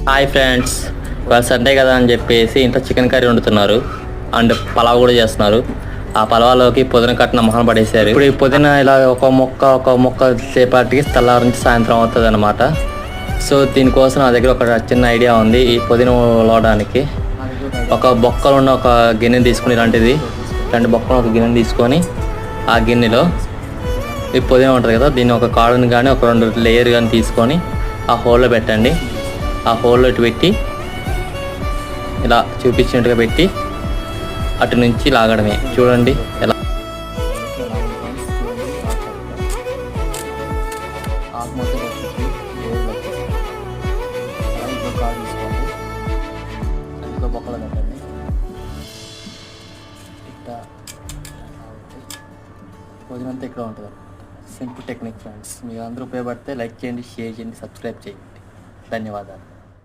Hi friends, ఇవాళ Sunday కదా అని చెప్పేసి ఇంట్లో చికెన్ కర్రీ వండుతున్నారు అండ్ పలావ్ కూడా చేస్తున్నారు. ఆ పలావ్లోకి పుదీనా కట్టిన మొహం పడేసారు. ఇప్పుడు ఈ పుదీనా ఇలా ఒక మొక్క సేపటికి తెల్లారి నుంచి సాయంత్రం అవుతుంది అనమాట. సో దీనికోసం నా దగ్గర ఒక చిన్న ఐడియా ఉంది. ఈ పుదీనా లోడానికి ఒక బొక్కలు ఉన్న ఒక గిన్నె తీసుకుని, ఇలాంటిది 2 బొక్కలు ఒక గిన్నె తీసుకొని ఆ గిన్నెలో ఈ పుదీనా ఉంటుంది కదా, దీన్ని ఒక కాడుని కానీ ఒక 2 లేయర్ కానీ తీసుకొని ఆ హోల్లో పెట్టండి. ఆ హోల్లో పెట్టి ఇలా చూపించినట్టుగా పెట్టి అటు నుంచి లాగడమే. చూడండి ఎలా బొక్కలు పెట్టండి. ఇట్లా భోజనంతా ఇక్కడ ఉంటుంది. Simple technique friends. మీరు అందరూ ఉపయోగపడితే లైక్ చేయండి, షేర్ చేయండి, సబ్స్క్రైబ్ చేయండి. ధన్యవాదాలు.